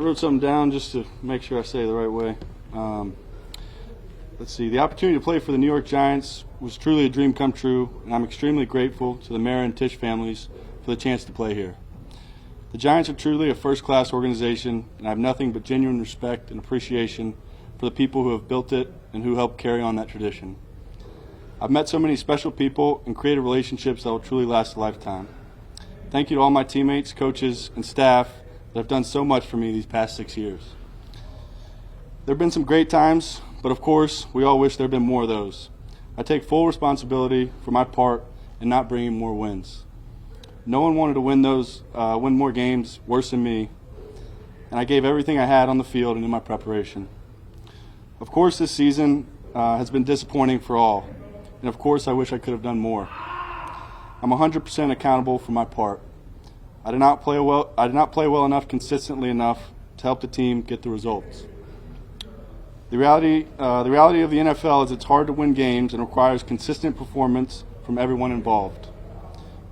wrote something down just to make sure I say it the right way. Let's see. The opportunity to play for the New York Giants was truly a dream come true, and I'm extremely grateful to the Mara and Tisch families for the chance to play here. The Giants are truly a first-class organization, and I have nothing but genuine respect and appreciation for the people who have built it and who helped carry on that tradition. I've met so many special people and created relationships that will truly last a lifetime. Thank you to all my teammates, coaches, and staff that have done so much for me these past 6 years. There have been some great times, but of course, we all wish there had been more of those. I take full responsibility for my part in not bringing more wins. No one wanted to win more games worse than me, and I gave everything I had on the field and in my preparation. Of course, this season has been disappointing for all, and of course, I wish I could have done more. I'm 100% accountable for my part. I did not play well enough, consistently enough to help the team get the results. The reality of the NFL is it's hard to win games and requires consistent performance from everyone involved.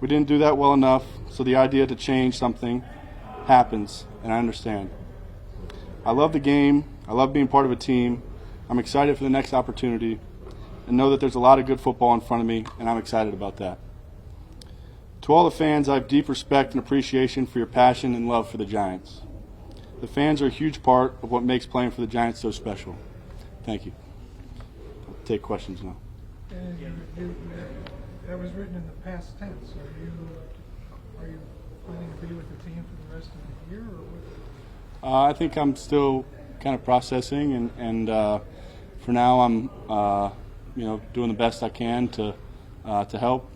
We didn't do that well enough, so the idea to change something happens, and I understand. I love the game. I love being part of a team. I'm excited for the next opportunity and know that there's a lot of good football in front of me, and I'm excited about that. To all the fans, I have deep respect and appreciation for your passion and love for the Giants. The fans are a huge part of what makes playing for the Giants so special. Thank you. I'll take questions now. And that was written in the past tense. Are you planning to be with the team for the rest of the year, or what? I think I'm still kind of processing, and for now I'm doing the best I can to help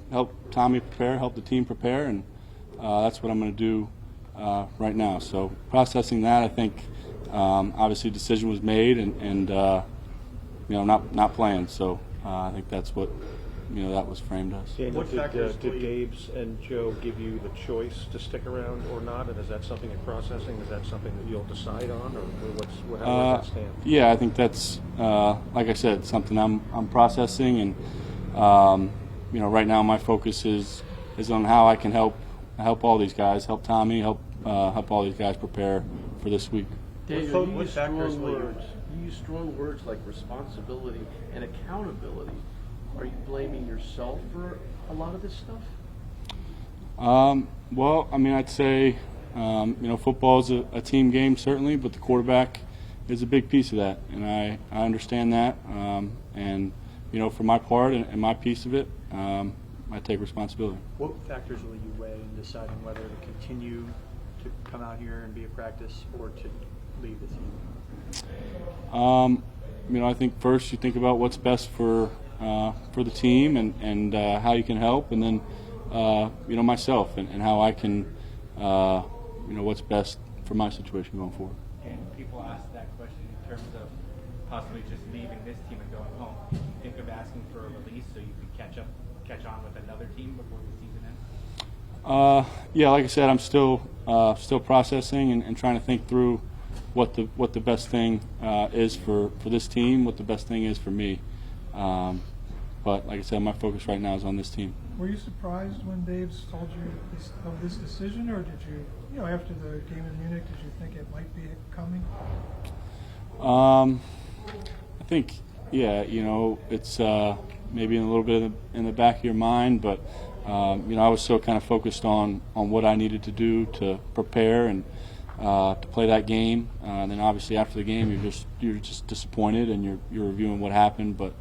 Tommy prepare, help the team prepare, and that's what I'm going to do right now. So processing that, I think obviously a decision was made, and not playing. So I think that's what that was framed as. Daniel, did Gabe's and Joe give you the choice to stick around or not? And is that something you're processing? Is that something that you'll decide on, or how does that stand? Yeah, I think that's like I said, something I'm processing, and right now my focus is on how I can help all these guys, help Tommy, help all these guys prepare for this week. Daniel, you use strong words like responsibility and accountability. Are you blaming yourself for a lot of this stuff? Well, I mean, I'd say, football is a team game, certainly, but the quarterback is a big piece of that, and I understand that. And, for my part and my piece of it, I take responsibility. What factors will you weigh in deciding whether to continue to come out here and be a practice or to leave the team? I think first you think about what's best for the team and how you can help, and then myself and how I can what's best for my situation going forward. And people ask that question in terms of possibly just leaving this team and going home. Do you think of asking for a release so you can catch on with another team before the season ends? Yeah, like I said, I'm still processing and trying to think through what the best thing is for this team, what the best thing is for me. But like I said, my focus right now is on this team. Were you surprised when Dave's told you of this decision, or did you, after the game in Munich, did you think it might be coming? I think, it's maybe a little bit in the back of your mind, but I was so kind of focused on what I needed to do to prepare and to play that game. And then obviously after the game, you're just disappointed and you're reviewing what happened, but.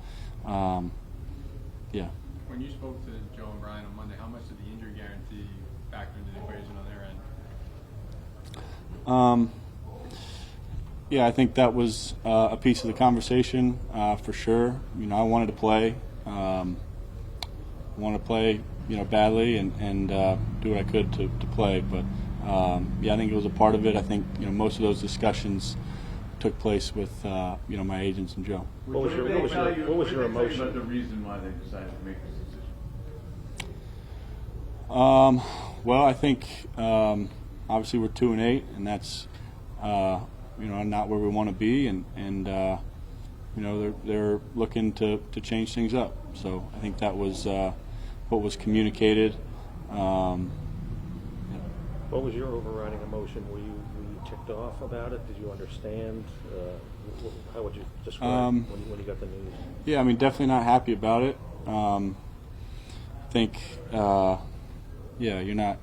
Yeah. When you spoke to Joe and Brian on Monday, how much did the injury guarantee factor into the equation on their end? Yeah, I think that was a piece of the conversation for sure. I wanted to play, badly and do what I could to play. But I think it was a part of it. I think most of those discussions took place with my agents and Joe. What was your emotion? About the reason why they decided to make this decision? Well, I think obviously we're 2-8, and that's not where we want to be, and they're looking to change things up. So I think that was what was communicated. What was your overriding emotion? Were you ticked off about it? Did you understand? How would you describe when you got the news? Yeah, I mean, definitely not happy about it. I think, yeah, you're not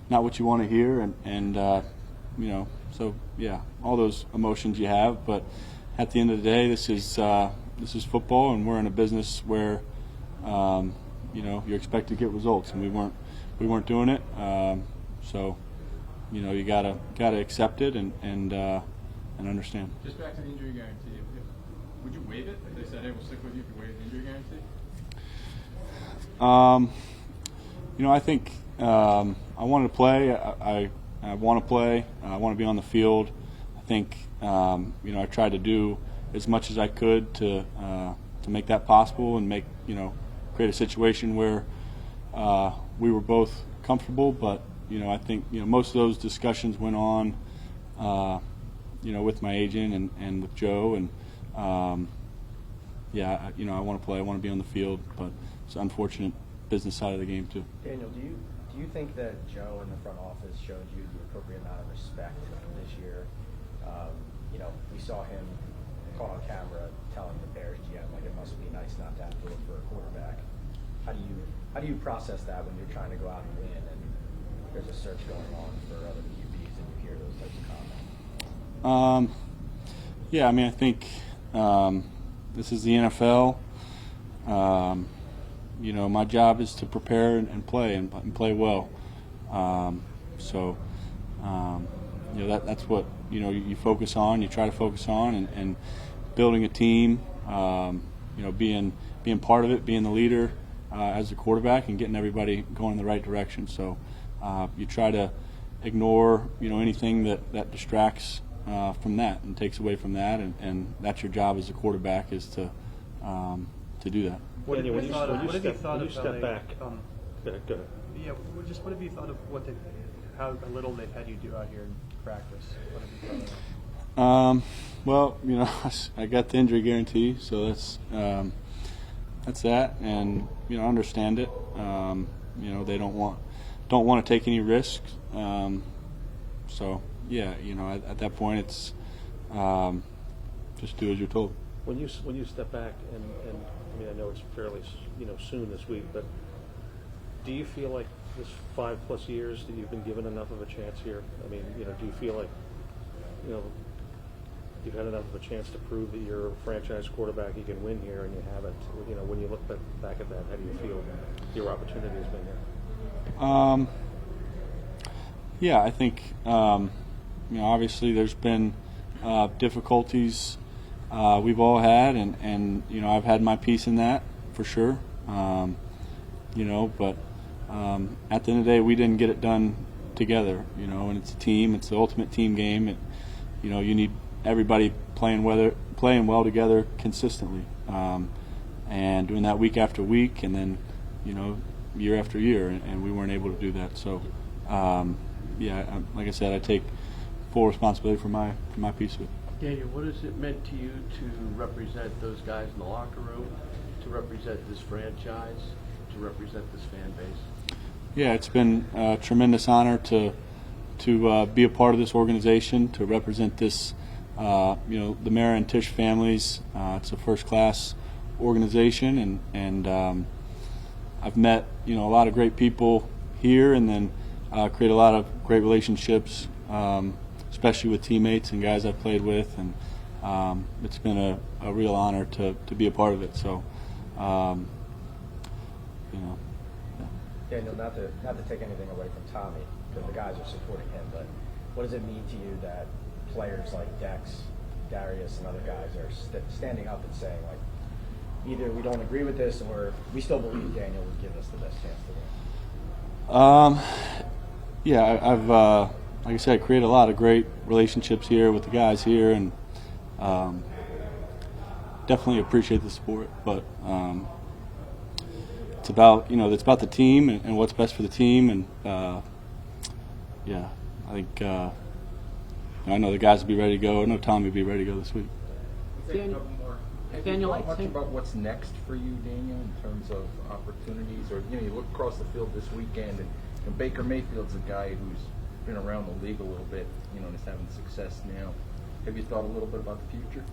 what you want to hear, and you know, so yeah, all those emotions you have. But at the end of the day, this is football, and we're in a business where you know, you're expected to get results, and we weren't doing it. So you know, you gotta accept it and understand. Just back to the injury guarantee. Would you waive it? If they said, "Hey, we'll stick with you if you waive the injury guarantee"? You know, I think I wanted to play. I want to play. I want to be on the field. I think you know, I tried to do as much as I could to make that possible and create a situation where we were both comfortable. But you know, I think most of those discussions went on you know, with my agent and with Joe, and yeah, you know, I want to play. I want to be on the field, but it's an unfortunate business side of the game too. Daniel, do you think that Joe in the front office showed you the appropriate amount of respect this year? You know, we saw him caught on camera telling the Bears GM like it must be nice not to have to look for a quarterback. How do you process that when you're trying to go out and win and there's a search going on for other QBs and you hear those types of comments? Yeah, I mean, I think this is the NFL. You know, my job is to prepare and play and play well. So, you know, that's what you focus on. You try to focus on and building a team. You know, being part of it, being the leader as the quarterback, and getting everybody going in the right direction. So, you try to ignore anything that distracts from that and takes away from that, and that's your job as a quarterback, is to do that. What have you thought when you of step back? Go ahead. Yeah, what have you thought of how little they've had you do out here in practice? What have you thought of that? Well, you know, I got the injury guarantee, so that's that, and I understand it. You know, they don't want to take any risks. So yeah, at that point, it's just do as you're told. When you step back, and I mean, I know it's fairly soon this week, but do you feel like this 5+ years that you've been given enough of a chance here? I mean, do you feel like you've had enough of a chance to prove that you're a franchise quarterback, you can win here, and you haven't? When you look back at that, how do you feel your opportunity has been here? Yeah, I think obviously there's been difficulties we've all had, and I've had my piece in that for sure. But at the end of the day, we didn't get it done together. And it's a team. It's the ultimate team game. You need everybody playing well together consistently, and doing that week after week, and then year after year, and we weren't able to do that. So like I said, I take full responsibility for my piece of it. Daniel, what has it meant to you to represent those guys in the locker room, to represent this franchise, to represent this fan base? Yeah, it's been a tremendous honor to be a part of this organization, to represent this, the Mara and Tisch families. It's a first-class organization, and I've met a lot of great people here, and then create a lot of great relationships, especially with teammates and guys I've played with, and it's been a real honor to be a part of it. So, Daniel, not to take anything away from Tommy, because the guys are supporting him, but what does it mean to you that players like Dex, Darius, and other guys are standing up and saying, like, either we don't agree with this, or we still believe Daniel would give us the best chance to win? Yeah, I've like I said, created a lot of great relationships here with the guys here, and definitely appreciate the support. But it's about the team and what's best for the team, and I think I know the guys will be ready to go. I know Tommy will be ready to go this week. Daniel, much about what's next for you, Daniel, in terms of opportunities, or you look across the field this weekend, and Baker Mayfield's a guy who's been around the league a little bit, you know, and is having success now. Have you thought a little bit about the future?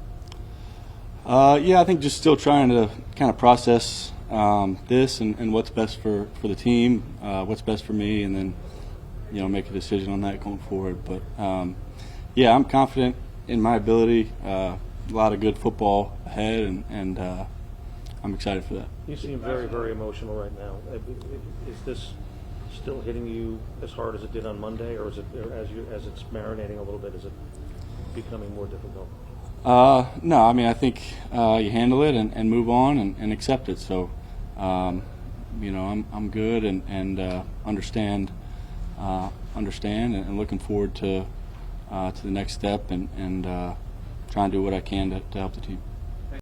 Yeah, I think just still trying to kind of process this and what's best for the team, what's best for me, and then, you know, make a decision on that going forward. But yeah, I'm confident in my ability. A lot of good football ahead, and I'm excited for that. You seem very, very emotional right now. Is this still hitting you as hard as it did on Monday, or is it, or as it's marinating a little bit, is it becoming more difficult? No, I mean, I think you handle it and move on and accept it. So, you know, I'm good and understand and looking forward to the next step and trying to do what I can to help the team.